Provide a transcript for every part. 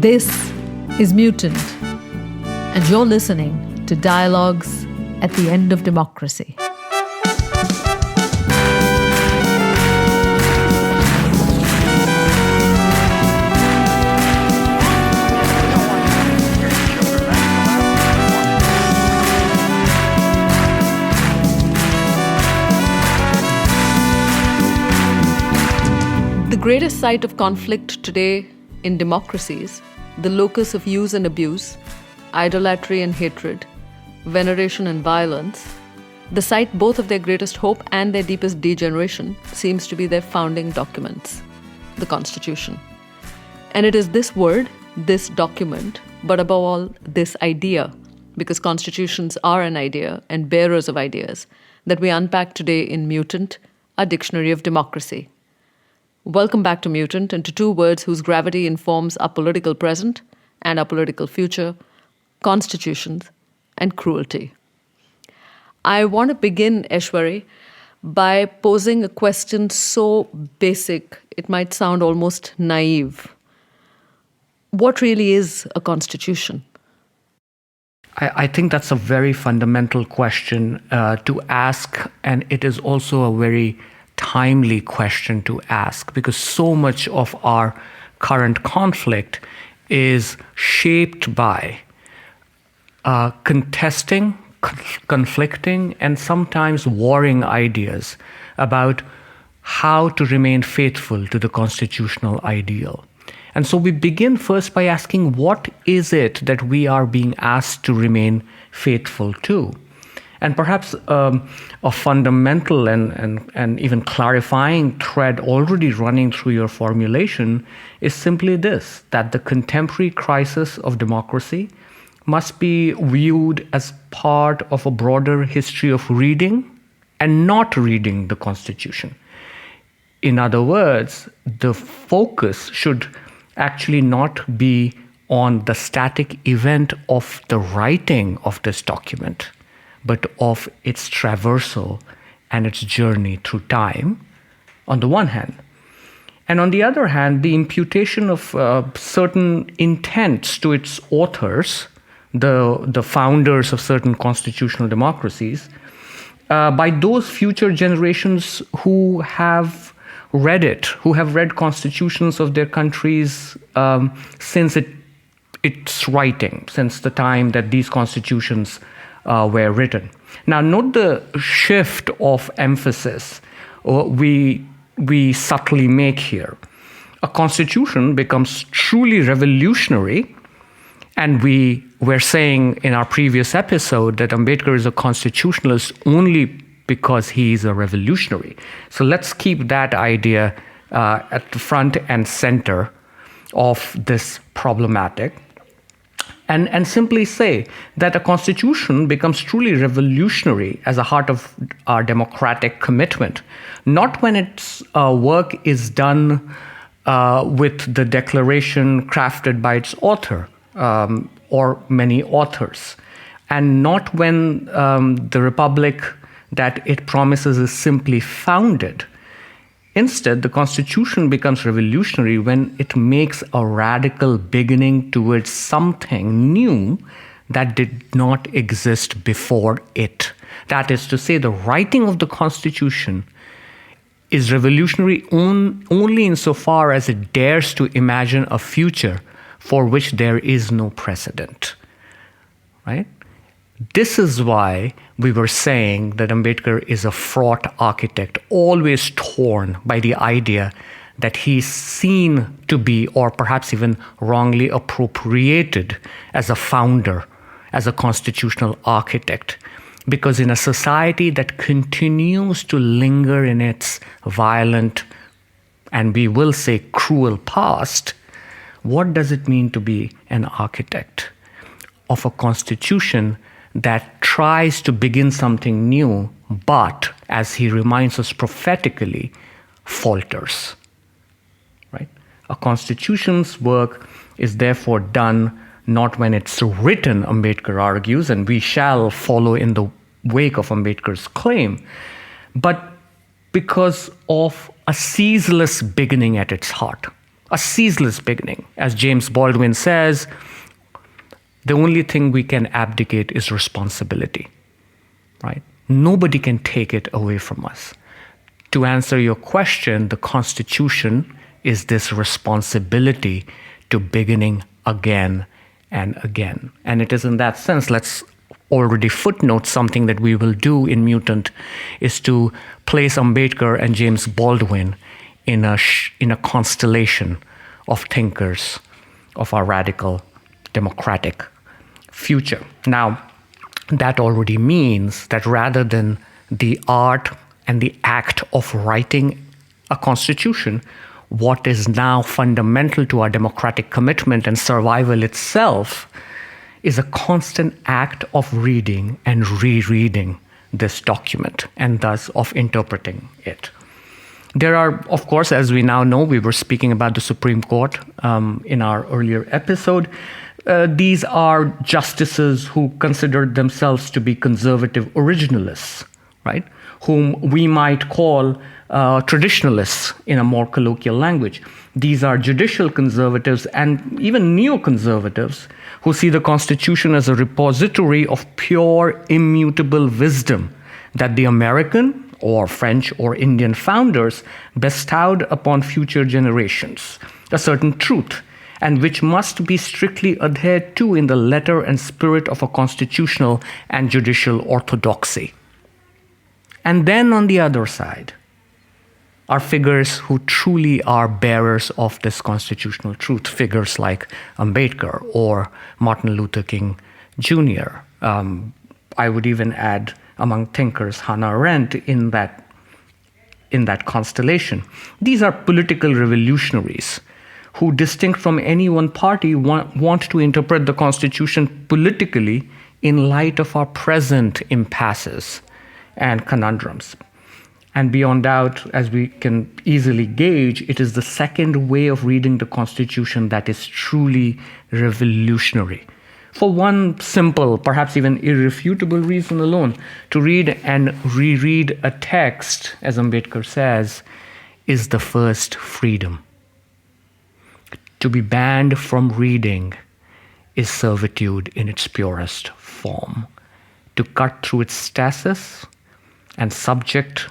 This is Mutant, and you're listening to Dialogues at the End of Democracy. The greatest site of conflict today in democracies, the locus of use and abuse, idolatry and hatred, veneration and violence, the site both of their greatest hope and their deepest degeneration seems to be their founding documents, the Constitution. And it is this word, this document, but above all, this idea, because constitutions are an idea and bearers of ideas, that we unpack today in Mutant, a dictionary of democracy. Welcome back to Mutant, and to two words whose gravity informs our political present and our political future: constitutions and cruelty. I want to begin, Aishwary, by posing a question so basic it might sound almost naive. What really is a constitution? I think that's a very fundamental question to ask, and it is also a very timely question to ask, because so much of our current conflict is shaped by contesting, conflicting, and sometimes warring ideas about how to remain faithful to the constitutional ideal. And so we begin first by asking, what is it that we are being asked to remain faithful to? And perhaps a fundamental and even clarifying thread already running through your formulation is simply this: that the contemporary crisis of democracy must be viewed as part of a broader history of reading and not reading the Constitution. In other words, the focus should actually not be on the static event of the writing of this document, but of its traversal and its journey through time, on the one hand. And on the other hand, the imputation of certain intents to its authors, the founders of certain constitutional democracies, by those future generations who have read it, who have read constitutions of their countries since its writing, since the time that these constitutions were written. Now, note the shift of emphasis we subtly make here. A constitution becomes truly revolutionary, and we were saying in our previous episode that Ambedkar is a constitutionalist only because he is a revolutionary. So let's keep that idea at the front and center of this problematic. And simply say that a constitution becomes truly revolutionary as a heart of our democratic commitment, not when its work is done with the declaration crafted by its author or many authors, and not when the republic that it promises is simply founded. Instead, the Constitution becomes revolutionary when it makes a radical beginning towards something new that did not exist before it. That is to say, the writing of the Constitution is revolutionary only insofar as it dares to imagine a future for which there is no precedent. Right? This is why we were saying that Ambedkar is a fraught architect, always torn by the idea that he's seen to be, or perhaps even wrongly appropriated as a founder, as a constitutional architect. Because in a society that continues to linger in its violent, and we will say cruel past, what does it mean to be an architect of a constitution that tries to begin something new, but, as he reminds us prophetically, falters? Right? A constitution's work is therefore done not when it's written, Ambedkar argues, and we shall follow in the wake of Ambedkar's claim, but because of a ceaseless beginning at its heart. a ceaseless beginning. As James Baldwin says, the only thing we can abdicate is responsibility, right? Nobody can take it away from us. To answer your question, the Constitution is this responsibility to beginning again and again. And it is in that sense, let's already footnote something that we will do in Mutant, is to place Ambedkar and James Baldwin in a constellation of thinkers of our radical democratic future. Now, that already means that rather than the art and the act of writing a constitution, what is now fundamental to our democratic commitment and survival itself is a constant act of reading and rereading this document, and thus of interpreting it. There are, of course, as we now know, we were speaking about the Supreme Court in our earlier episode. These are justices who considered themselves to be conservative originalists, right? Whom we might call traditionalists in a more colloquial language. These are judicial conservatives and even neoconservatives who see the Constitution as a repository of pure, immutable wisdom that the American or French or Indian founders bestowed upon future generations, a certain truth, and which must be strictly adhered to in the letter and spirit of a constitutional and judicial orthodoxy. And then on the other side are figures who truly are bearers of this constitutional truth, figures like Ambedkar or Martin Luther King Jr. I would even add among thinkers Hannah Arendt in that constellation. These are political revolutionaries who, distinct from any one party, want to interpret the Constitution politically in light of our present impasses and conundrums. And beyond doubt, as we can easily gauge, it is the second way of reading the Constitution that is truly revolutionary. For one simple, perhaps even irrefutable reason alone, to read and reread a text, as Ambedkar says, is the first freedom. To be banned from reading is servitude in its purest form. To cut through its stasis and subject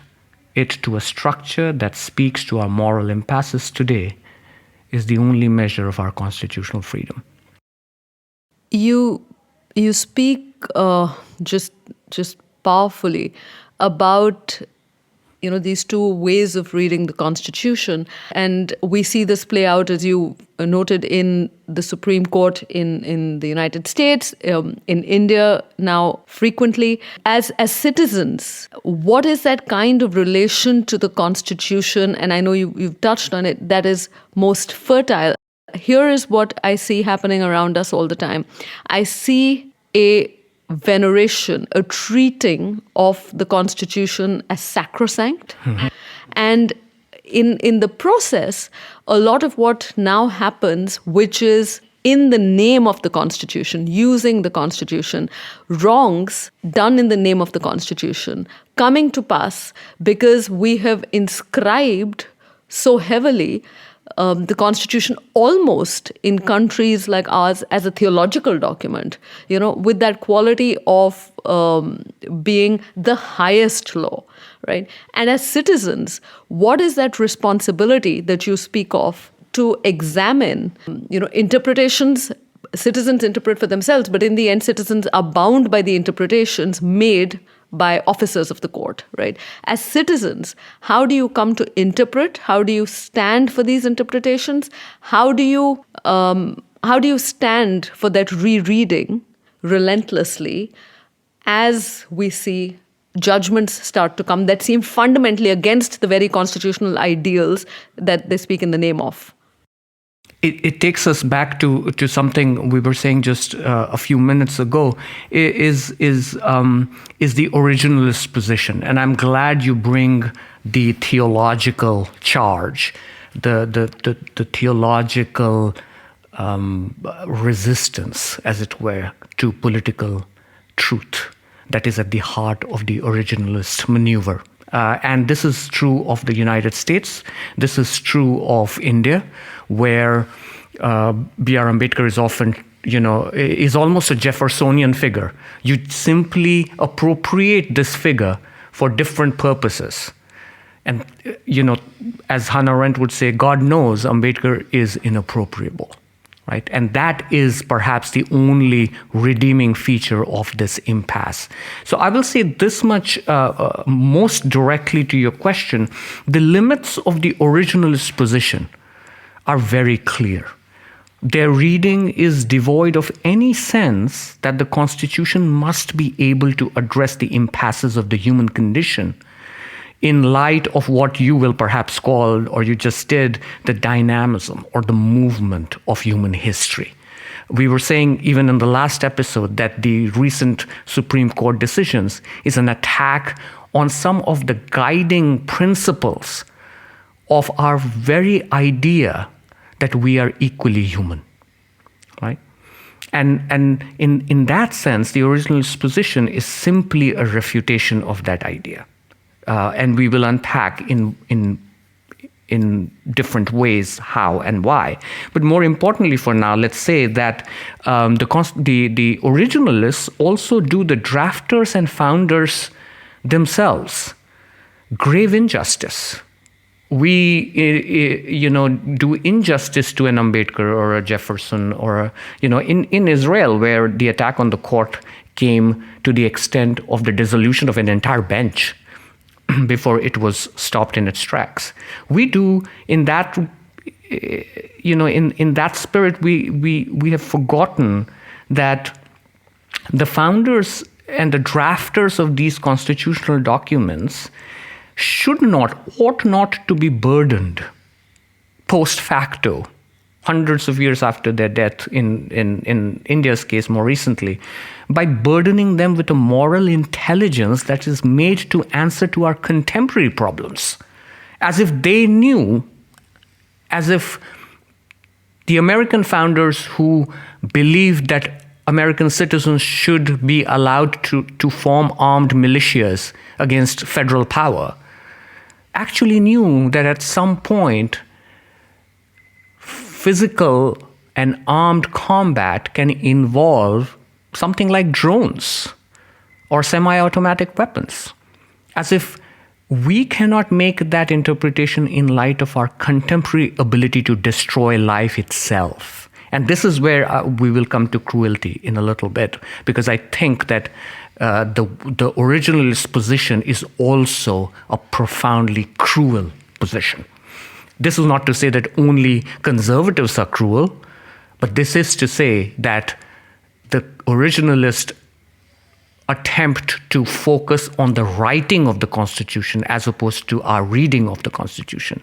it to a structure that speaks to our moral impasses today is the only measure of our constitutional freedom. You speak just powerfully about these two ways of reading the Constitution, and we see this play out, as you noted, in the Supreme Court in the United States, in India now frequently. As citizens, what is that kind of relation to the Constitution? And I know you've touched on it, that is most fertile. Here is what I see happening around us all the time. I see a veneration, a treating of the Constitution as sacrosanct. Mm-hmm. And in the process, a lot of what now happens, which is in the name of the Constitution, using the Constitution, wrongs done in the name of the Constitution, coming to pass because we have inscribed so heavily the Constitution almost in countries like ours as a theological document, with that quality of being the highest law, right? And as citizens, what is that responsibility that you speak of to examine, interpretations? Citizens interpret for themselves, but in the end, citizens are bound by the interpretations made by officers of the court, right? As citizens, how do you come to interpret? How do you stand for these interpretations? How do you stand for that rereading relentlessly as we see judgments start to come that seem fundamentally against the very constitutional ideals that they speak in the name of? It takes us back to something we were saying just a few minutes ago, is the originalist position. And I'm glad you bring the theological charge, the theological resistance, as it were, to political truth that is at the heart of the originalist maneuver, And this is true of the United States. This is true of India, where B.R. Ambedkar is often, is almost a Jeffersonian figure. You simply appropriate this figure for different purposes. And, as Hannah Arendt would say, God knows Ambedkar is inappropriable, right? And that is perhaps the only redeeming feature of this impasse. So I will say this much most directly to your question. The limits of the originalist position are very clear. Their reading is devoid of any sense that the Constitution must be able to address the impasses of the human condition in light of what you will perhaps call, or you just did, the dynamism or the movement of human history. We were saying even in the last episode that the recent Supreme Court decisions is an attack on some of the guiding principles of our very idea that we are equally human, right? And in that sense, the originalist position is simply a refutation of that idea. And we will unpack in different ways how and why. But more importantly for now, let's say that the originalists also do the drafters and founders themselves grave injustice. We, do injustice to an Ambedkar or a Jefferson or, in Israel, where the attack on the court came to the extent of the dissolution of an entire bench before it was stopped in its tracks. We do in that, in that spirit, we have forgotten that the founders and the drafters of these constitutional documents ought not to be burdened post facto, hundreds of years after their death, in India's case more recently, by burdening them with a moral intelligence that is made to answer to our contemporary problems, as if they knew, as if the American founders who believed that American citizens should be allowed to form armed militias against federal power, actually knew that at some point physical and armed combat can involve something like drones or semi-automatic weapons, as if we cannot make that interpretation in light of our contemporary ability to destroy life itself. And this is where we will come to cruelty in a little bit, because I think that the originalist position is also a profoundly cruel position. This is not to say that only conservatives are cruel, but this is to say that the originalist attempt to focus on the writing of the Constitution as opposed to our reading of the Constitution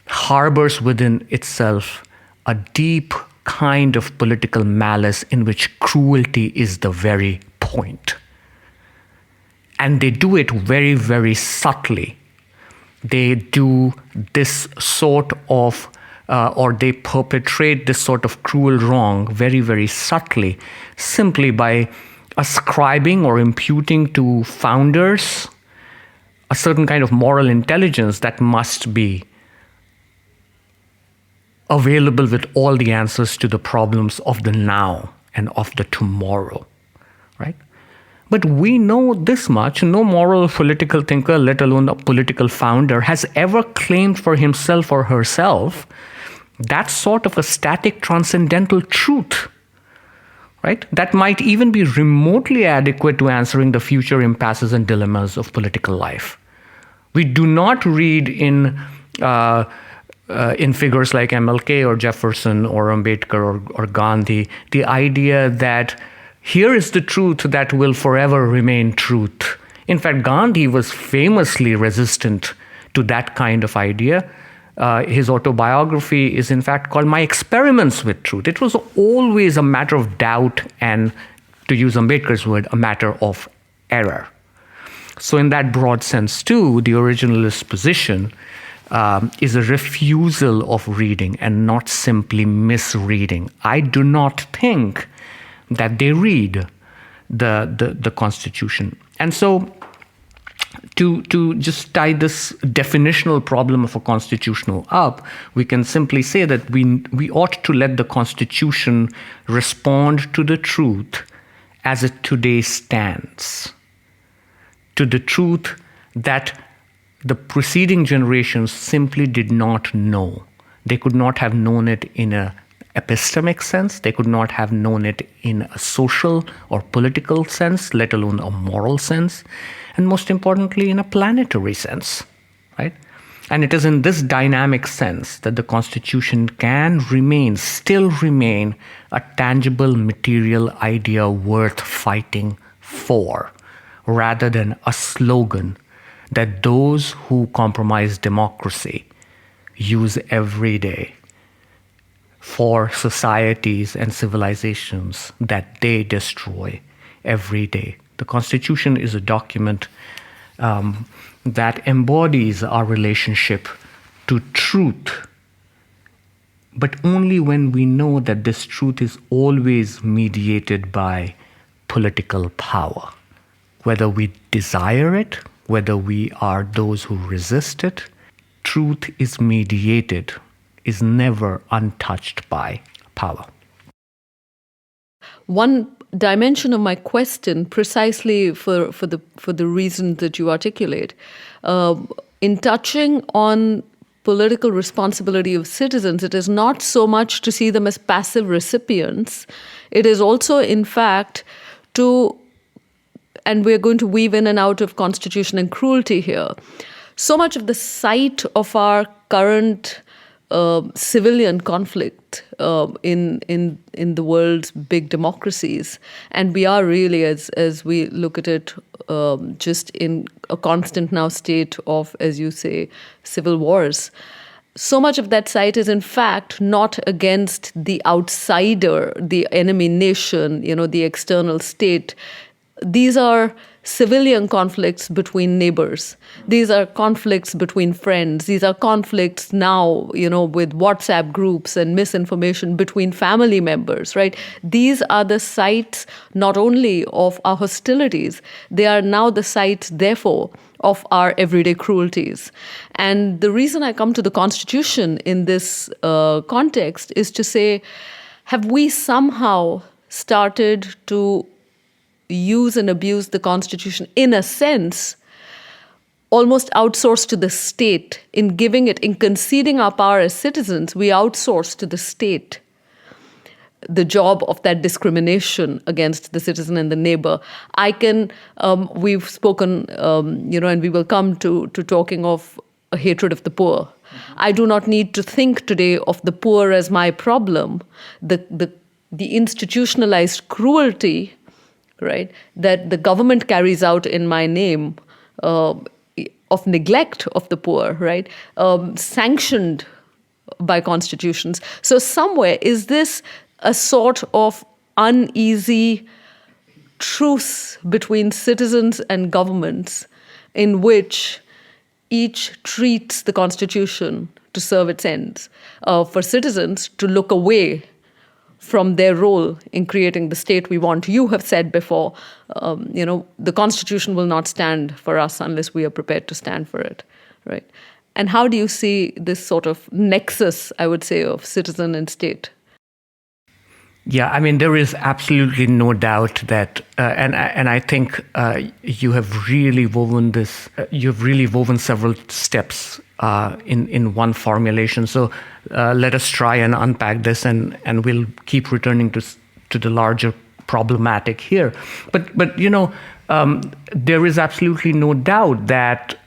harbors within itself a deep kind of political malice in which cruelty is the very point. And they do it very, very subtly. They do this sort of or they perpetrate this sort of cruel wrong very, very subtly, simply by ascribing or imputing to founders a certain kind of moral intelligence that must be available with all the answers to the problems of the now and of the tomorrow, right? But we know this much: no moral political thinker, let alone a political founder, has ever claimed for himself or herself that sort of a static transcendental truth, right? That might even be remotely adequate to answering the future impasses and dilemmas of political life. We do not read in figures like MLK or Jefferson or Ambedkar or Gandhi the idea that here is the truth that will forever remain truth. In fact, Gandhi was famously resistant to that kind of idea. His autobiography is in fact called My Experiments with Truth. It was always a matter of doubt and, to use Ambedkar's word, a matter of error. So in that broad sense too, the originalist position is a refusal of reading and not simply misreading. I do not think that they read the Constitution. And so to just tie this definitional problem of a constitutional up, we can simply say that we ought to let the Constitution respond to the truth as it today stands, to the truth that the preceding generations simply did not know. They could not have known it in an epistemic sense. They could not have known it in a social or political sense, let alone a moral sense, and most importantly, in a planetary sense, right? And it is in this dynamic sense that the Constitution can still remain a tangible material idea worth fighting for, rather than a slogan that those who compromise democracy use every day for societies and civilizations that they destroy every day. The Constitution is a document that embodies our relationship to truth, but only when we know that this truth is always mediated by political power. Whether we desire it, whether we are those who resist it, truth is mediated, is never untouched by power. One dimension of my question, precisely for the reason that you articulate, in touching on political responsibility of citizens, it is not so much to see them as passive recipients. It is also, in fact, and we're going to weave in and out of constitution and cruelty here. So much of the site of our current civilian conflict in the world's big democracies, and we are really, as we look at it, just in a constant now state of, as you say, civil wars. So much of that site is in fact not against the outsider, the enemy nation, the external state. These are civilian conflicts between neighbors. These are conflicts between friends. These are conflicts now, with WhatsApp groups and misinformation between family members, right? These are the sites not only of our hostilities, they are now the sites, therefore, of our everyday cruelties. And the reason I come to the Constitution in this context is to say, have we somehow started to use and abuse the Constitution, in a sense, almost outsourced to the state, in conceding our power as citizens, we outsource to the state the job of that discrimination against the citizen and the neighbor. We've spoken, and we will come to talking of a hatred of the poor. I do not need to think today of the poor as my problem. The institutionalized cruelty, right, that the government carries out in my name, of neglect of the poor, right, sanctioned by constitutions. So somewhere, is this a sort of uneasy truce between citizens and governments in which each treats the Constitution to serve its ends, for citizens to look away from their role in creating the state we want? You have said before, the Constitution will not stand for us unless we are prepared to stand for it, right? And how do you see this sort of nexus, I would say, of citizen and state? Yeah, I mean, there is absolutely no doubt that, and I think you have really woven this. You've really woven several steps in one formulation. So let us try and unpack this, and we'll keep returning to the larger problematic here. But there is absolutely no doubt that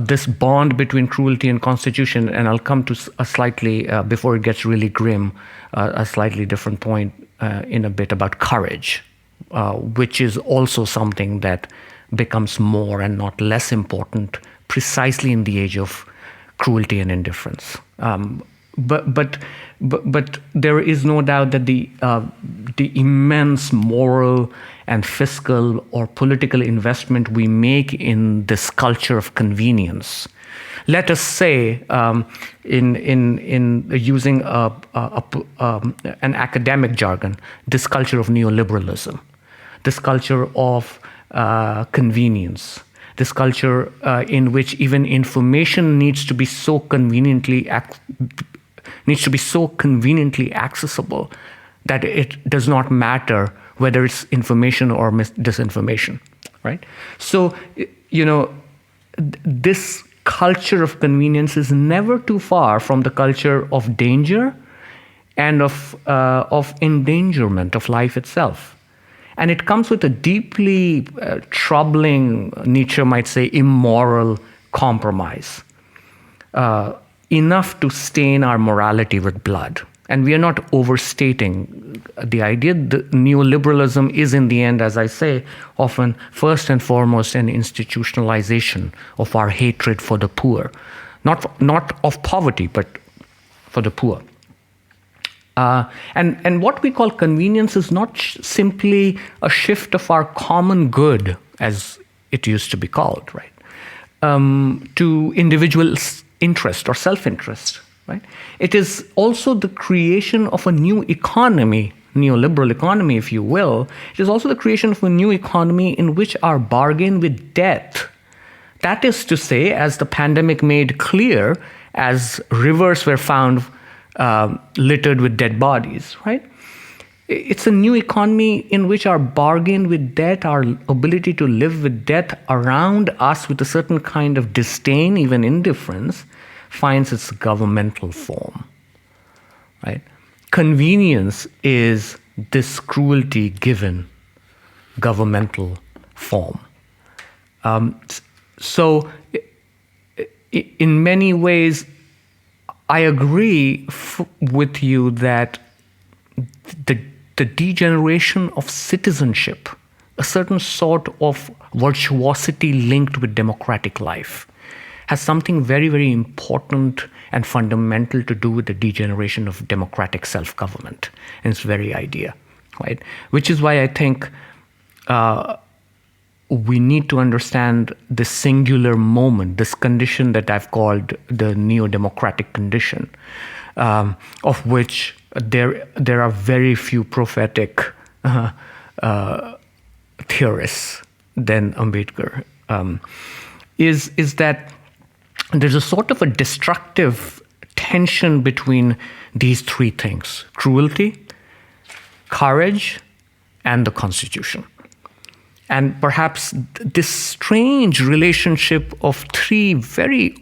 this bond between cruelty and constitution, and I'll come to a slightly, before it gets really grim, a slightly different point in a bit about courage, which is also something that becomes more and not less important precisely in the age of cruelty and indifference. But there is no doubt that the immense moral and fiscal or political investment we make in this culture of convenience. Let us say, in using an academic jargon, this culture of neoliberalism, this culture of convenience, this culture in which even information needs to be so conveniently accessible that it does not matter whether it's information or disinformation, right? So, this culture of convenience is never too far from the culture of danger and of endangerment of life itself. And it comes with a deeply troubling, Nietzsche might say, immoral compromise, enough to stain our morality with blood. And we are not overstating the idea. The neoliberalism is, in the end, as I say, often first and foremost an institutionalization of our hatred for the poor, not of poverty, but for the poor. And what we call convenience is not simply a shift of our common good, as it used to be called, right, to individual interest or self-interest, right? It is also the creation of a new economy, neoliberal economy, if you will. It is also the creation of a new economy in which our bargain with death, that is to say, as the pandemic made clear, as rivers were found littered with dead bodies, right? It's a new economy in which our bargain with death, our ability to live with death around us with a certain kind of disdain, even indifference, finds its governmental form, right? Convenience is this cruelty given governmental form. So in many ways, I agree with you that the degeneration of citizenship, a certain sort of virtuosity linked with democratic life, has something very, very important and fundamental to do with the degeneration of democratic self-government and its very idea, right? Which is why I think we need to understand this singular moment, this condition that I've called the neo-democratic condition, of which there are very few prophetic theorists than Ambedkar, is that there's a sort of a destructive tension between these three things: cruelty, courage, and the Constitution. And perhaps this strange relationship of three very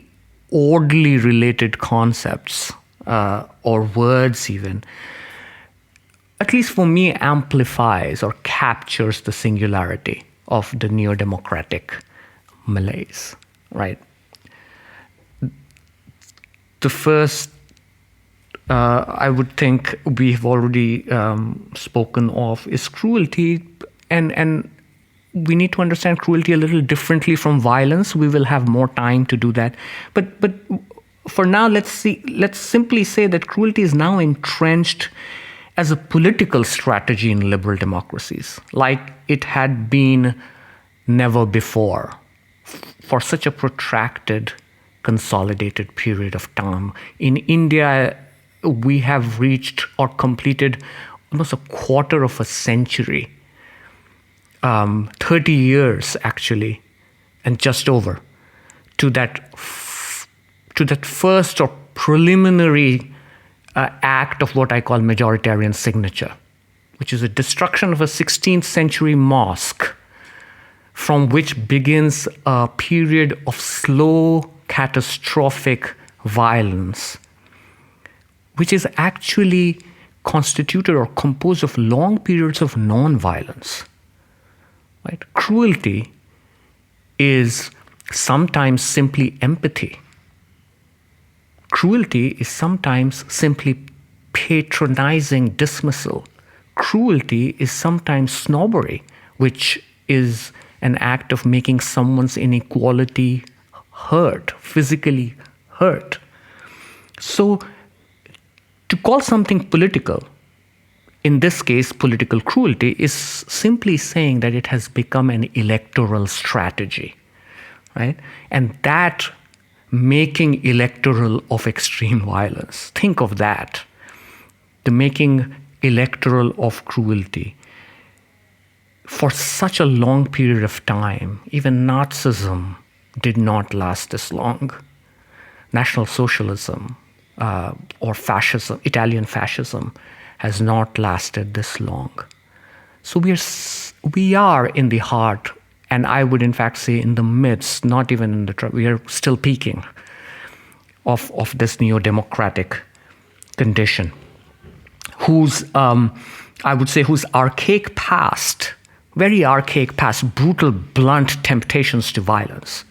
oddly related concepts, or words even, at least for me, amplifies or captures the singularity of the neo-democratic malaise, right? The first, I would think we've already spoken of, is cruelty, and we need to understand cruelty a little differently from violence. We will have more time to do that. But for now, let's simply say that cruelty is now entrenched as a political strategy in liberal democracies, like it had been never before, for such a protracted, consolidated period of time. In India, we have reached or completed almost a quarter of a century, 30 years actually, and just over, to that first or preliminary act of what I call majoritarian signature, which is a destruction of a 16th century mosque, from which begins a period of slow, catastrophic violence, which is actually constituted or composed of long periods of non-violence. Right? Cruelty is sometimes simply empathy. Cruelty is sometimes simply patronizing dismissal. Cruelty is sometimes snobbery, which is an act of making someone's inequality hurt, physically hurt. So, to call something political, in this case, political cruelty, is simply saying that it has become an electoral strategy, right? And that making electoral of extreme violence. Think of that. The making electoral of cruelty for such a long period of time, even Nazism did not last this long. National Socialism or fascism, Italian fascism, has not lasted this long. So we are in the heart, and I would in fact say in the midst, not even in the, we are still peaking of this neo-democratic condition, whose, I would say, whose archaic past, very archaic past, brutal, blunt temptations to violence,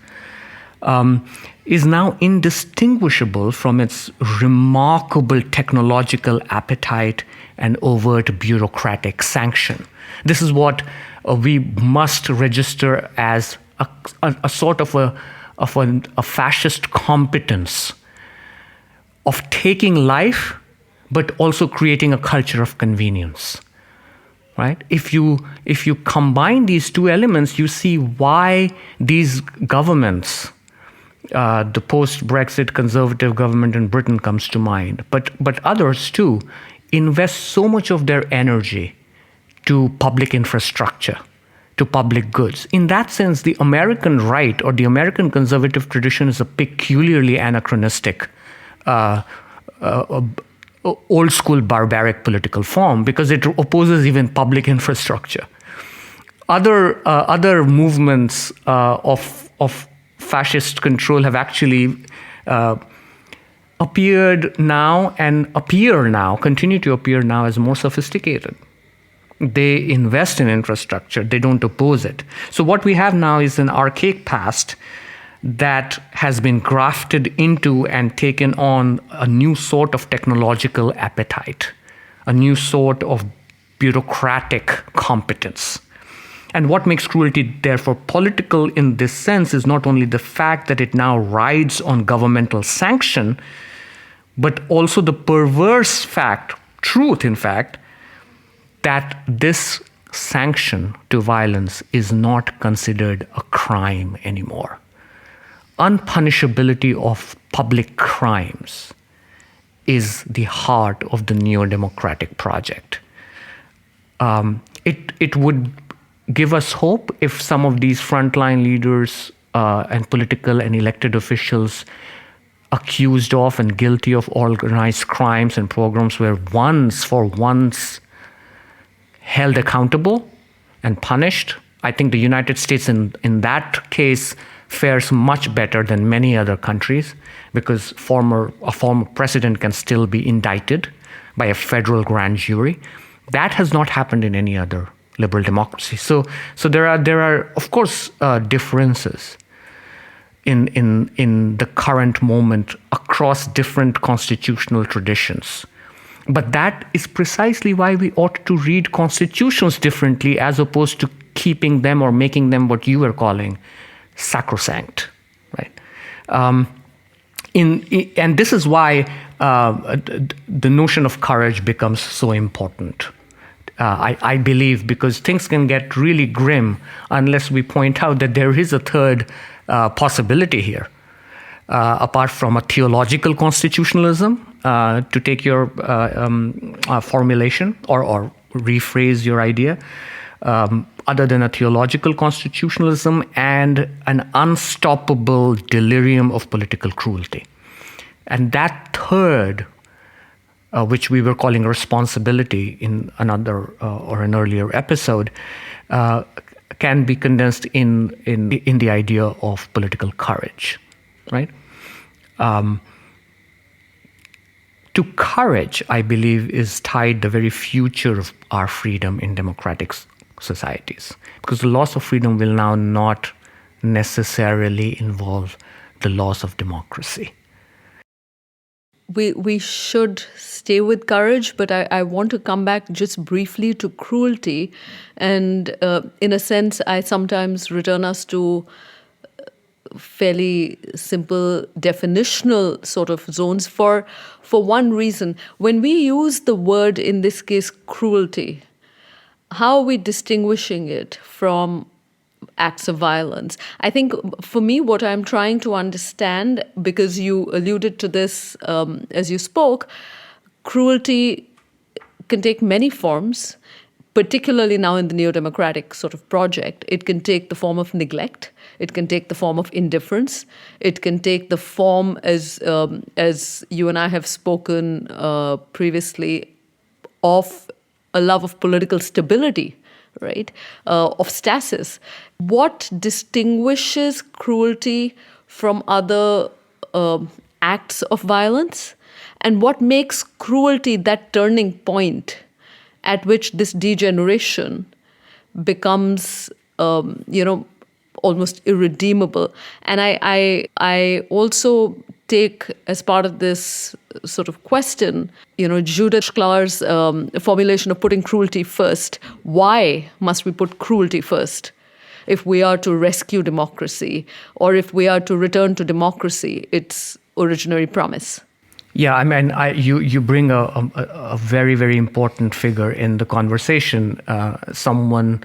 is now indistinguishable from its remarkable technological appetite and overt bureaucratic sanction. This is what we must register as a sort of a fascist competence of taking life, but also creating a culture of convenience. Right? If you combine these two elements, you see why these governments, the post-Brexit Conservative government in Britain comes to mind, but others too, invest so much of their energy to public infrastructure, to public goods. In that sense, the American right or the American conservative tradition is a peculiarly anachronistic, old school barbaric political form, because it opposes even public infrastructure. Other movements of fascist control have actually appeared now and continue to appear now as more sophisticated. They invest in infrastructure, they don't oppose it. So what we have now is an archaic past that has been grafted into and taken on a new sort of technological appetite, a new sort of bureaucratic competence. And what makes cruelty, therefore, political in this sense is not only the fact that it now rides on governmental sanction, but also the perverse truth, in fact, that this sanction to violence is not considered a crime anymore. Unpunishability of public crimes is the heart of the neo-democratic project. It would give us hope if some of these frontline leaders and political and elected officials accused of and guilty of organized crimes and pogroms were for once held accountable and punished. I think the United States in that case fares much better than many other countries, because a former president can still be indicted by a federal grand jury. That has not happened in any other liberal democracy. So there are of course differences in the current moment across different constitutional traditions. But that is precisely why we ought to read constitutions differently, as opposed to keeping them or making them what you were calling sacrosanct, right? And this is why the notion of courage becomes so important. I believe, because things can get really grim unless we point out that there is a third possibility here. Apart from a theological constitutionalism, to take your formulation or rephrase your idea, other than a theological constitutionalism and an unstoppable delirium of political cruelty. And that third, which we were calling responsibility in another or an earlier episode, can be condensed in the idea of political courage, right? To courage, I believe, is tied the very future of our freedom in democratic societies, because the loss of freedom will now not necessarily involve the loss of democracy. We should stay with courage, but I want to come back just briefly to cruelty. And in a sense, I sometimes return us to fairly simple definitional sort of zones for one reason. When we use the word, in this case, cruelty, how are we distinguishing it from acts of violence? I think for me, what I'm trying to understand, because you alluded to this as you spoke, cruelty can take many forms. particularly now in the neo-democratic sort of project, it can take the form of neglect. It can take the form of indifference. It can take the form, as you and I have spoken previously, of a love of political stability, right? Of stasis. What distinguishes cruelty from other acts of violence? And what makes cruelty that turning point at which this degeneration becomes, almost irredeemable? And I also take, as part of this sort of question, Judith Shklar's formulation of putting cruelty first. Why must we put cruelty first if we are to rescue democracy, or if we are to return to democracy, its originary promise? Yeah, I mean, you bring a very, very important figure in the conversation, someone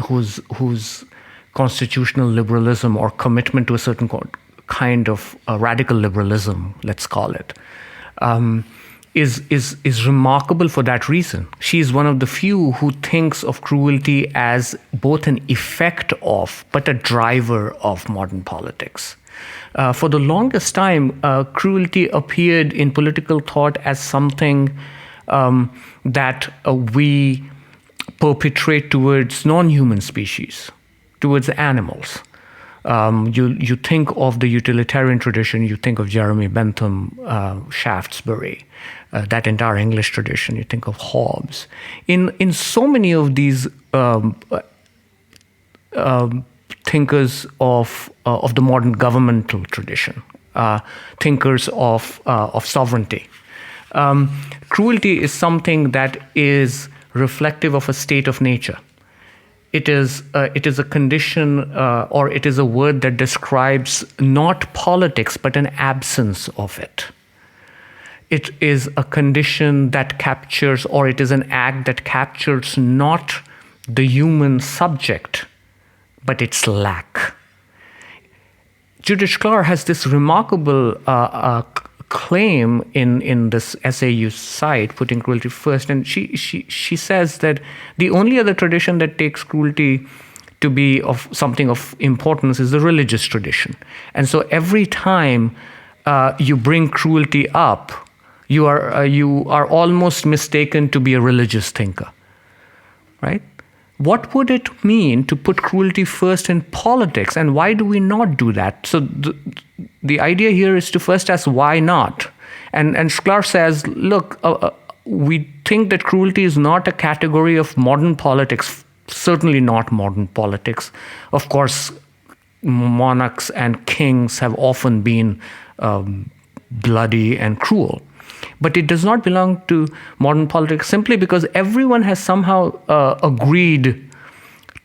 whose constitutional liberalism or commitment to a certain kind of radical liberalism, let's call it, is remarkable for that reason. She is one of the few who thinks of cruelty as both an effect of, but a driver of modern politics. For the longest time, cruelty appeared in political thought as something that we perpetrate towards non-human species, towards animals. You think of the utilitarian tradition, you think of Jeremy Bentham, Shaftesbury, that entire English tradition, you think of Hobbes. In so many of these thinkers of the modern governmental tradition, thinkers of sovereignty, cruelty is something that is reflective of a state of nature. It is a condition, or it is a word that describes not politics, but an absence of it. It is a condition that captures, or it is an act that captures not the human subject, but its lack. Judith Shklar has this remarkable claim in this essay you cite, Putting Cruelty First, and she says that the only other tradition that takes cruelty to be of something of importance is the religious tradition. And so every time you bring cruelty up, you are almost mistaken to be a religious thinker, right? What would it mean to put cruelty first in politics, and why do we not do that? So the idea here is to first ask why not. And Shklar says, look, we think that cruelty is not a category of modern politics, certainly not modern politics. Of course, monarchs and kings have often been bloody and cruel. But it does not belong to modern politics simply because everyone has somehow agreed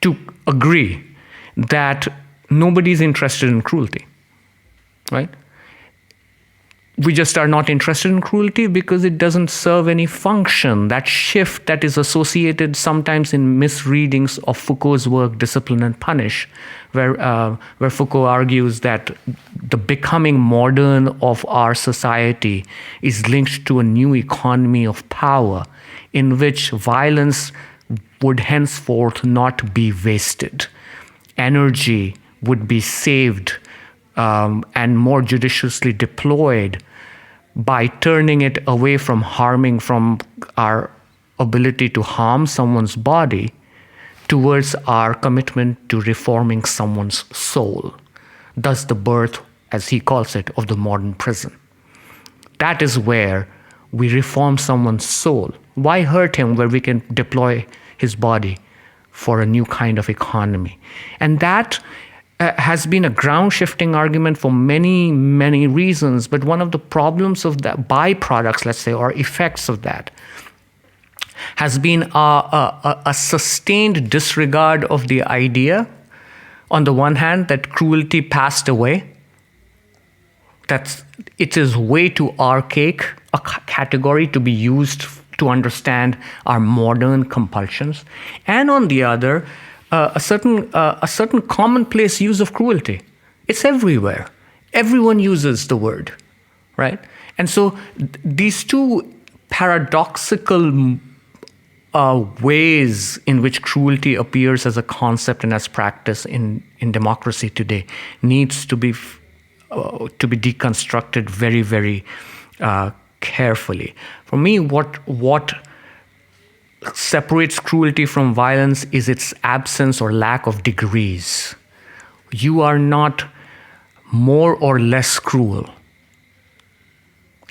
to agree that nobody is interested in cruelty, right? We just are not interested in cruelty because it doesn't serve any function. That shift that is associated sometimes in misreadings of Foucault's work, Discipline and Punish, where Foucault argues that the becoming modern of our society is linked to a new economy of power in which violence would henceforth not be wasted. Energy would be saved and more judiciously deployed by turning it away from harming, from our ability to harm someone's body, towards our commitment to reforming someone's soul. Thus the birth, as he calls it, of the modern prison. That is where we reform someone's soul. Why hurt him where we can deploy his body for a new kind of economy? And that has been a ground-shifting argument for many, many reasons. But one of the problems of that, byproducts, let's say, or effects of that, has been a sustained disregard of the idea, on the one hand, that cruelty passed away, that it is way too archaic a category to be used to understand our modern compulsions, and on the other, a certain commonplace use of cruelty. It's everywhere. Everyone uses the word, right? And so these two paradoxical ways in which cruelty appears as a concept and as practice in democracy today needs to be deconstructed very, very carefully. For me, what separates cruelty from violence is its absence or lack of degrees. You are not more or less cruel.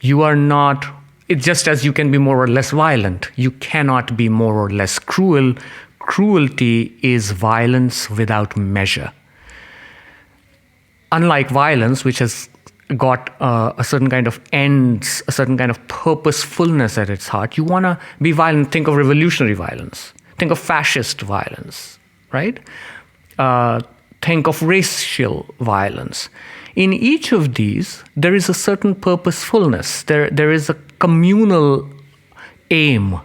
You are not, it's just as you can be more or less violent. You cannot be more or less cruel. Cruelty is violence without measure. Unlike violence, which has got a certain kind of ends, a certain kind of purposefulness at its heart, you want to be violent. Think of revolutionary violence. Think of fascist violence, right? Think of racial violence. In each of these, there is a certain purposefulness. There is a communal aim.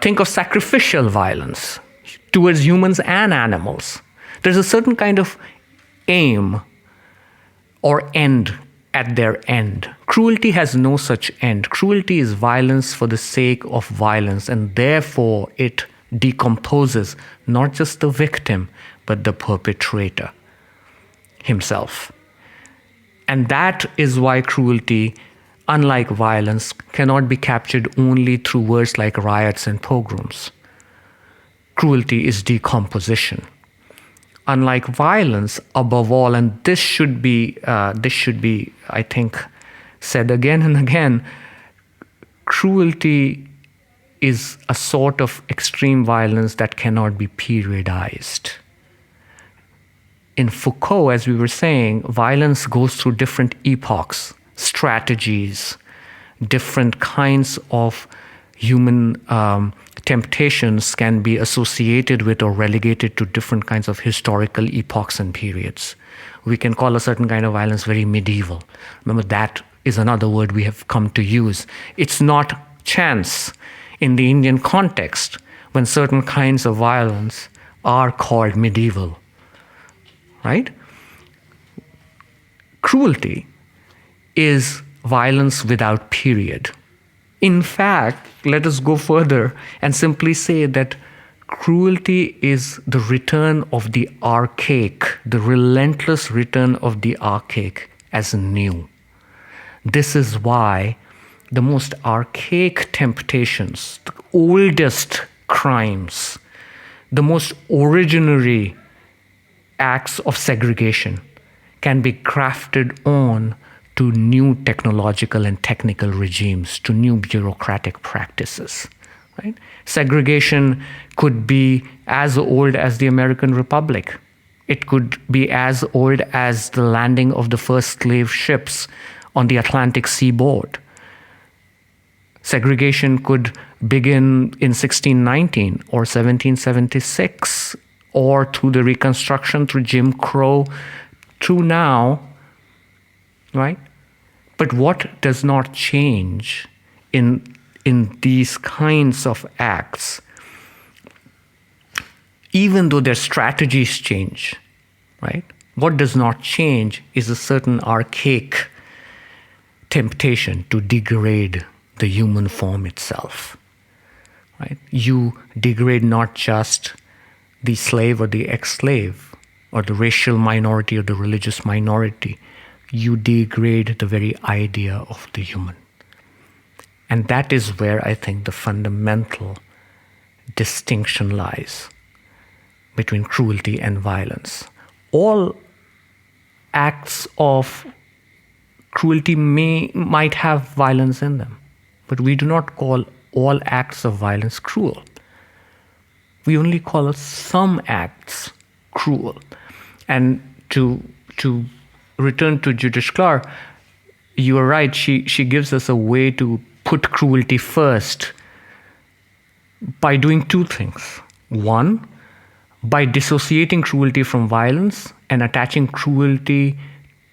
Think of sacrificial violence towards humans and animals. There's a certain kind of aim or end at their end. Cruelty has no such end. Cruelty is violence for the sake of violence, and therefore it decomposes not just the victim, but the perpetrator himself. And that is why cruelty, unlike violence, cannot be captured only through words like riots and pogroms. Cruelty is decomposition. Unlike violence, above all, and this should be, I think, said again and again, cruelty is a sort of extreme violence that cannot be periodized. In Foucault, as we were saying, violence goes through different epochs, strategies, different kinds of human temptations can be associated with or relegated to different kinds of historical epochs and periods. We can call a certain kind of violence very medieval. Remember, that is another word we have come to use. It's not chance in the Indian context when certain kinds of violence are called medieval, right? Cruelty is violence without period. In fact, let us go further and simply say that cruelty is the return of the archaic, the relentless return of the archaic as new. This is why the most archaic temptations, the oldest crimes, the most originary acts of segregation can be crafted on to new technological and technical regimes, to new bureaucratic practices. Right? Segregation could be as old as the American Republic. It could be as old as the landing of the first slave ships on the Atlantic seaboard. Segregation could begin in 1619 or 1776, or through the Reconstruction, through Jim Crow, through now, right? But what does not change in these kinds of acts, even though their strategies change, right? What does not change is a certain archaic temptation to degrade the human form itself, right? You degrade not just the slave or the ex-slave or the racial minority or the religious minority. You degrade the very idea of the human. And that is where I think the fundamental distinction lies between cruelty and violence. All acts of cruelty might have violence in them, but we do not call all acts of violence cruel. We only call some acts cruel. And to return to Judith Clark, you are right, she gives us a way to put cruelty first by doing two things. One, by dissociating cruelty from violence and attaching cruelty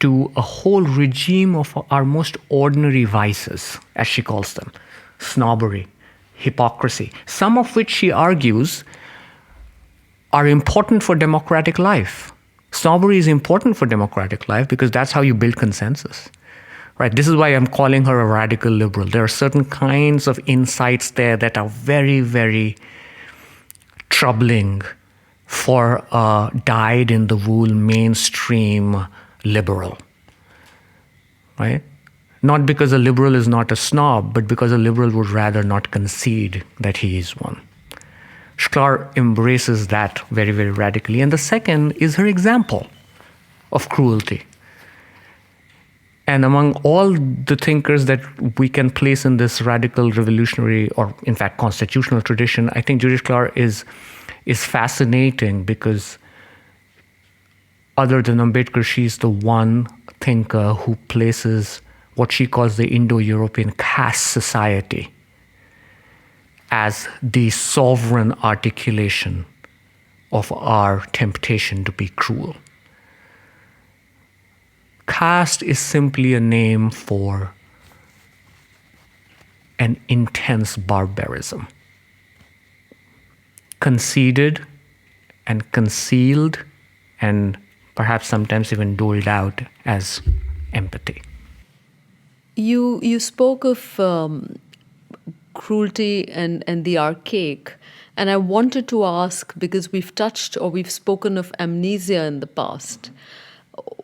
to a whole regime of our most ordinary vices, as she calls them: snobbery, hypocrisy, some of which she argues are important for democratic life. Snobbery is important for democratic life because that's how you build consensus. Right? This is why I'm calling her a radical liberal. There are certain kinds of insights there that are very, very troubling for a dyed-in-the-wool mainstream liberal. Right? Not because a liberal is not a snob, but because a liberal would rather not concede that he is one. Shklar embraces that very, very radically. And the second is her example of cruelty. And among all the thinkers that we can place in this radical, revolutionary, or in fact constitutional tradition, I think Judy Shklar is fascinating because other than Ambedkar, she's the one thinker who places what she calls the Indo-European caste society as the sovereign articulation of our temptation to be cruel. Caste is simply a name for an intense barbarism, conceded and concealed and perhaps sometimes even doled out as empathy. You spoke of cruelty and the archaic, and I wanted to ask, because we've spoken of amnesia in the past,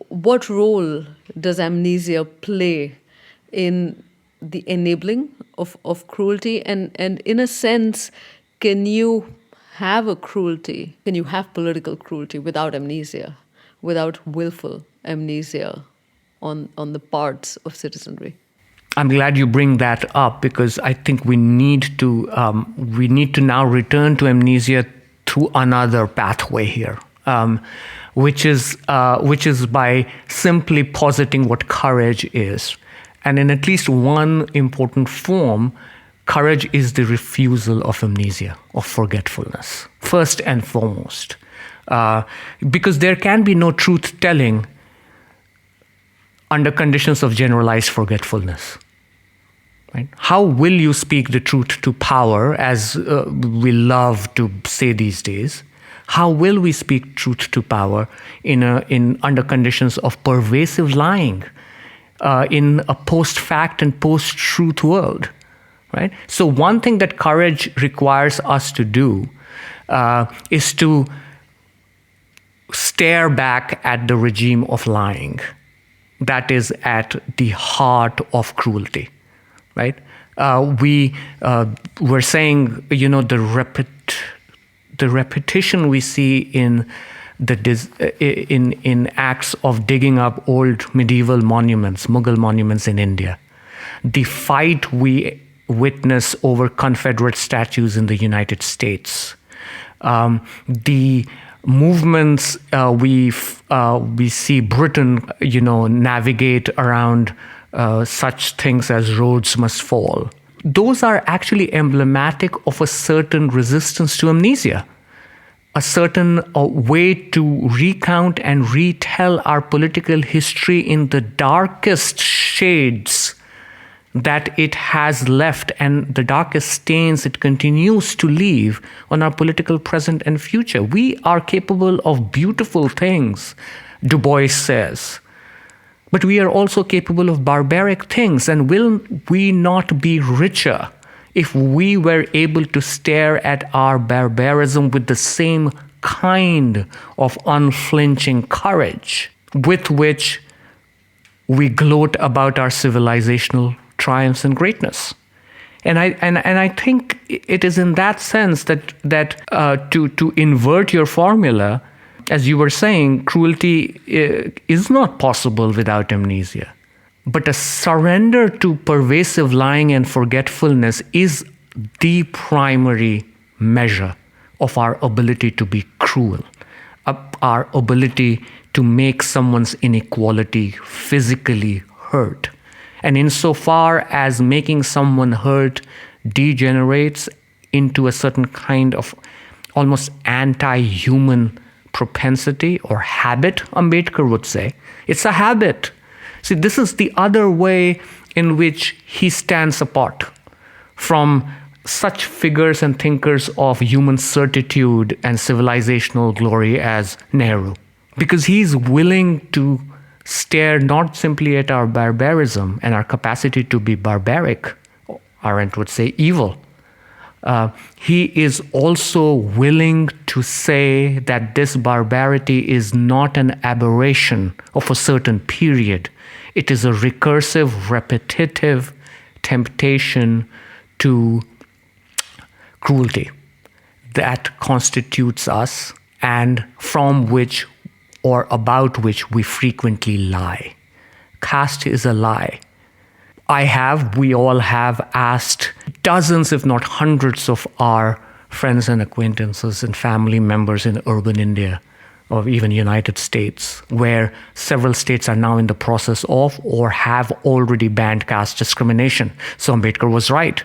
what role does amnesia play in the enabling of cruelty? And in a sense, can you have political cruelty without amnesia, without willful amnesia on the parts of citizenry? I'm glad you bring that up, because I think we need to now return to amnesia through another pathway here, which is by simply positing what courage is. And in at least one important form, courage is the refusal of amnesia, of forgetfulness, first and foremost. Because there can be no truth-telling under conditions of generalized forgetfulness. Right? How will you speak the truth to power, as we love to say these days? How will we speak truth to power in under conditions of pervasive lying, in a post-fact and post-truth world? Right? So one thing that courage requires us to do is to stare back at the regime of lying that is at the heart of cruelty, right? We were saying, the repetition we see in in acts of digging up old medieval monuments, Mughal monuments in India, the fight we witness over Confederate statues in the United States, the movements we see Britain, navigate around such things as roads must fall. Those are actually emblematic of a certain resistance to amnesia, a certain way to recount and retell our political history in the darkest shades that it has left and the darkest stains it continues to leave on our political present and future. We are capable of beautiful things, Du Bois says, but we are also capable of barbaric things. And will we not be richer if we were able to stare at our barbarism with the same kind of unflinching courage with which we gloat about our civilizational triumphs and greatness? And I think it is in that sense that to invert your formula, as you were saying, cruelty is not possible without amnesia. But a surrender to pervasive lying and forgetfulness is the primary measure of our ability to be cruel, our ability to make someone's inequality physically hurt. And insofar as making someone hurt degenerates into a certain kind of almost anti-human propensity or habit, Ambedkar would say, it's a habit. See, this is the other way in which he stands apart from such figures and thinkers of human certitude and civilizational glory as Nehru, because he's willing to stare not simply at our barbarism and our capacity to be barbaric, Arendt would say evil. He is also willing to say that this barbarity is not an aberration of a certain period. It is a recursive, repetitive temptation to cruelty that constitutes us and from which or about which we frequently lie. Caste is a lie. We all have asked dozens, if not hundreds, of our friends and acquaintances and family members in urban India or even United States, where several states are now in the process of or have already banned caste discrimination. So Ambedkar was right.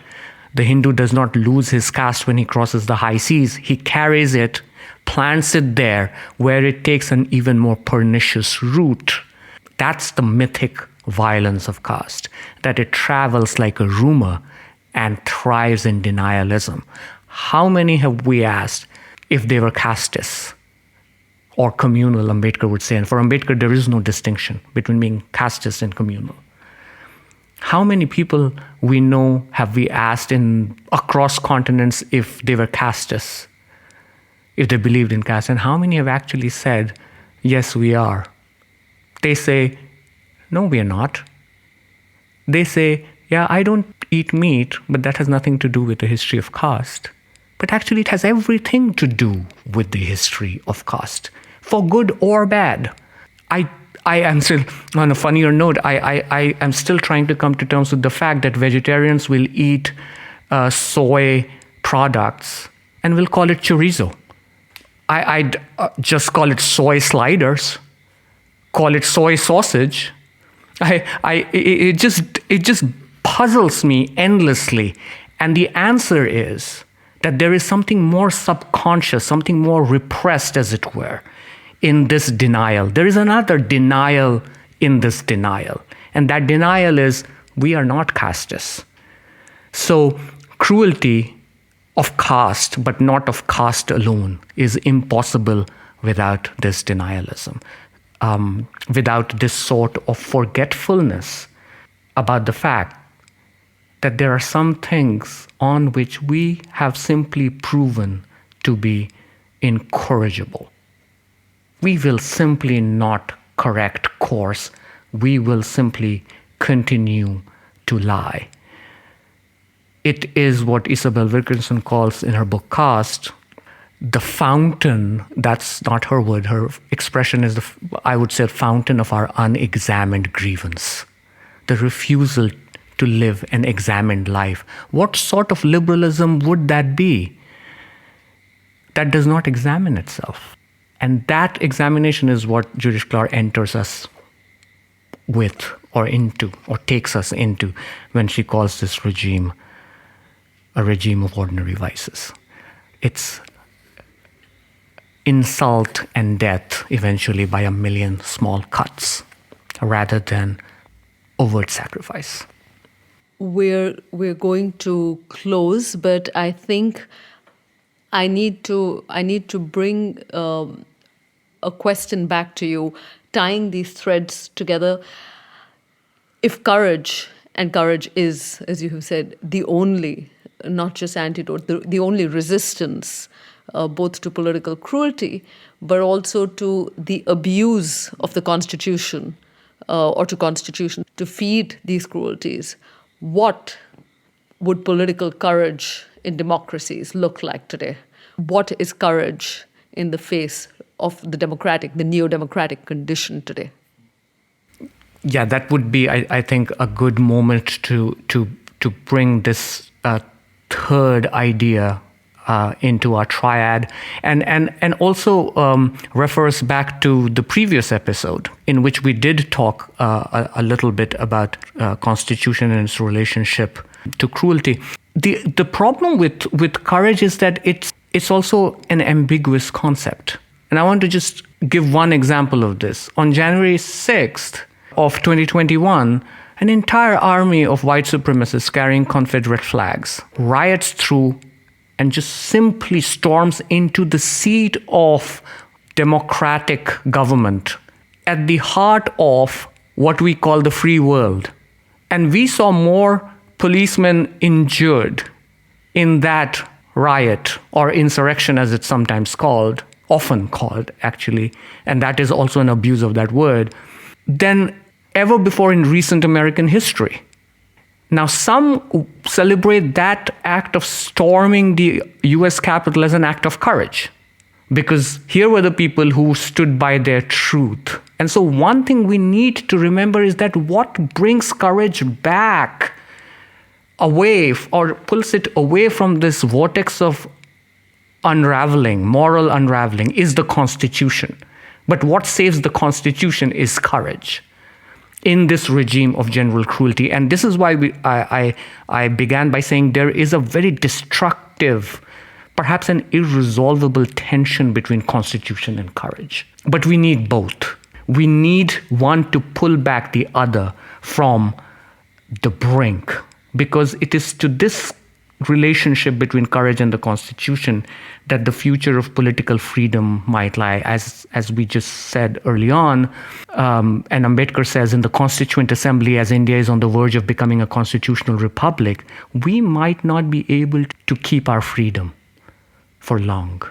The Hindu does not lose his caste when he crosses the high seas. He carries it, plants it there, where it takes an even more pernicious route. That's the mythic violence of caste, that it travels like a rumor and thrives in denialism. How many have we asked if they were castists or communal, Ambedkar would say? And for Ambedkar, there is no distinction between being casteist and communal. How many people we know have we asked across continents if they were castists, if they believed in caste? And how many have actually said, yes, we are? They say, no, we are not. They say, yeah, I don't eat meat, but that has nothing to do with the history of caste. But actually, it has everything to do with the history of caste, for good or bad. I am still, on a funnier note, I am still trying to come to terms with the fact that vegetarians will eat soy products and will call it chorizo. I'd just call it soy sliders, call it soy sausage. It just puzzles me endlessly. And the answer is that there is something more subconscious, something more repressed, as it were, in this denial. There is another denial in this denial. And that denial is, we are not castists. So cruelty of caste, but not of caste alone, is impossible without this denialism. Without this sort of forgetfulness about the fact that there are some things on which we have simply proven to be incorrigible. We will simply not correct course. We will simply continue to lie. It is what Isabel Wilkerson calls in her book Caste, the fountain. That's not her word. Her expression is, I would say, fountain of our unexamined grievance. The refusal to live an examined life. What sort of liberalism would that be? That does not examine itself. And that examination is what Judith Clark enters us with or into, or takes us into, when she calls this regime a regime of ordinary vices. It's insult and death eventually by a million small cuts rather than overt sacrifice. We're going to close, but I think I need to bring a question back to you, tying these threads together. If courage, and courage is, as you have said, the only, not just antidote, the only resistance, both to political cruelty, but also to the abuse of the Constitution or to Constitution to feed these cruelties. What would political courage in democracies look like today? What is courage in the face of the neo-democratic condition today? Yeah, that would be, I think, a good moment to bring this third idea into our triad, and also refers back to the previous episode in which we did talk a little bit about Constitution and its relationship to cruelty. The problem with courage is that it's also an ambiguous concept. And I want to just give one example of this. On January 6th of 2021, an entire army of white supremacists carrying Confederate flags riots through and just simply storms into the seat of democratic government at the heart of what we call the free world. And we saw more policemen injured in that riot or insurrection, as it's sometimes called, often called actually, and that is also an abuse of that word, than ever before in recent American history. Now, some celebrate that act of storming the US Capitol as an act of courage, because here were the people who stood by their truth. And so one thing we need to remember is that what brings courage back away or pulls it away from this vortex of unraveling, moral unraveling, is the Constitution. But what saves the Constitution is courage in this regime of general cruelty. And this is why I began by saying there is a very destructive, perhaps an irresolvable tension between Constitution and courage. But we need both. We need one to pull back the other from the brink, because it is to this relationship between courage and the Constitution that the future of political freedom might lie. As we just said early on, and Ambedkar says, in the Constituent Assembly, as India is on the verge of becoming a constitutional republic, we might not be able to keep our freedom for long.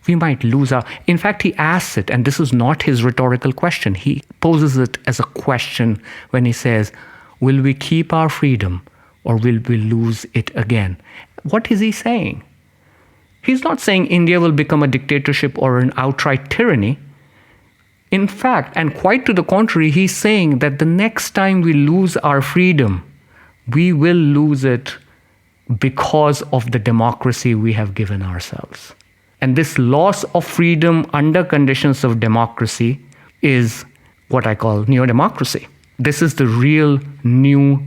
We might lose our... In fact, he asks it, and this is not his rhetorical question. He poses it as a question when he says, will we keep our freedom or will we lose it again? What is he saying? He's not saying India will become a dictatorship or an outright tyranny. In fact, and quite to the contrary, he's saying that the next time we lose our freedom, we will lose it because of the democracy we have given ourselves. And this loss of freedom under conditions of democracy is what I call neo-democracy. This is the real new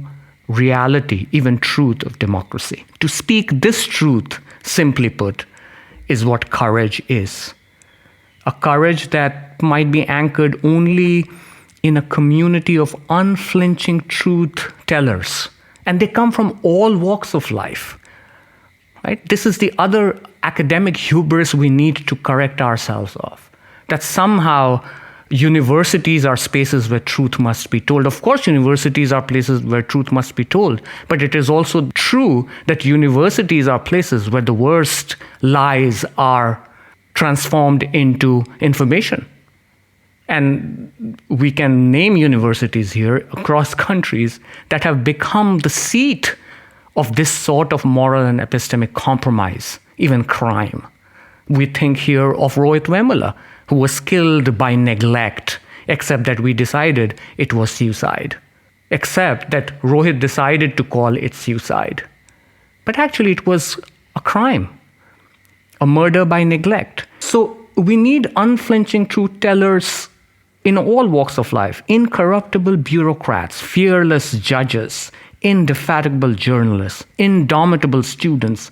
reality, even truth of democracy. To speak this truth, simply put, is what courage is. A courage that might be anchored only in a community of unflinching truth tellers. And they come from all walks of life. Right? This is the other academic hubris we need to correct ourselves of. That somehow universities are spaces where truth must be told. Of course, universities are places where truth must be told. But it is also true that universities are places where the worst lies are transformed into information. And we can name universities here across countries that have become the seat of this sort of moral and epistemic compromise, even crime. We think here of Rohit Vemula, who was killed by neglect, except that we decided it was suicide. Except that Rohit decided to call it suicide. But actually it was a crime, a murder by neglect. So we need unflinching truth tellers in all walks of life, incorruptible bureaucrats, fearless judges, indefatigable journalists, indomitable students,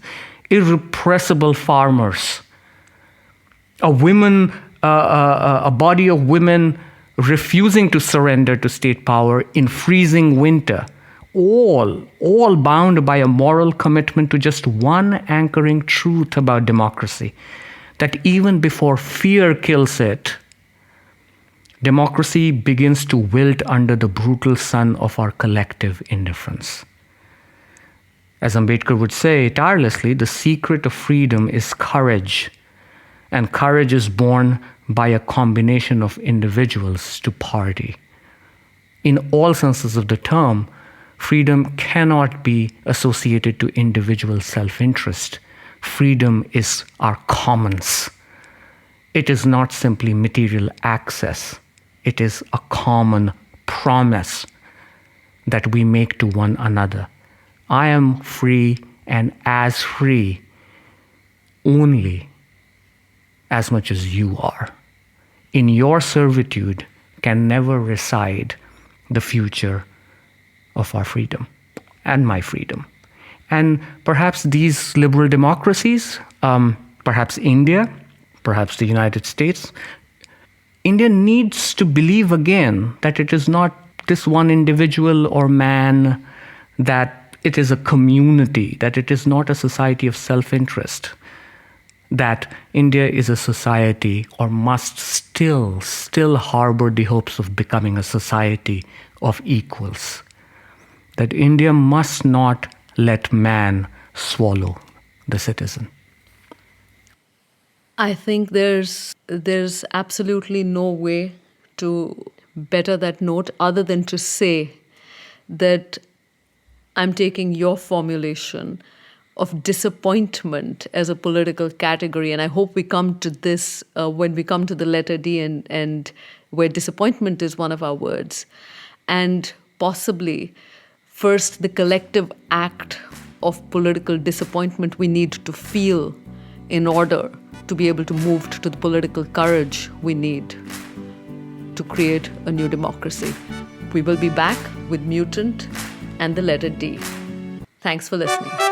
irrepressible farmers, a body of women refusing to surrender to state power in freezing winter, all bound by a moral commitment to just one anchoring truth about democracy, that even before fear kills it, democracy begins to wilt under the brutal sun of our collective indifference. As Ambedkar would say tirelessly, the secret of freedom is courage, and courage is born by a combination of individuals to party. In all senses of the term, freedom cannot be associated to individual self-interest. Freedom is our commons. It is not simply material access. It is a common promise that we make to one another. I am free and as free only as much as you are. In your servitude can never reside the future of our freedom and my freedom. And perhaps these liberal democracies, perhaps India, perhaps the United States, India needs to believe again that it is not this one individual or man, that it is a community, that it is not a society of self-interest, that India is a society, or must still harbor the hopes of becoming a society of equals. That India must not let man swallow the citizen. I think there's absolutely no way to better that note other than to say that I'm taking your formulation of disappointment as a political category, and I hope we come to this when we come to the letter D, and where disappointment is one of our words, and possibly first the collective act of political disappointment we need to feel in order to be able to move to the political courage we need to create a new democracy. We will be back with Mutant and the letter D. Thanks for listening.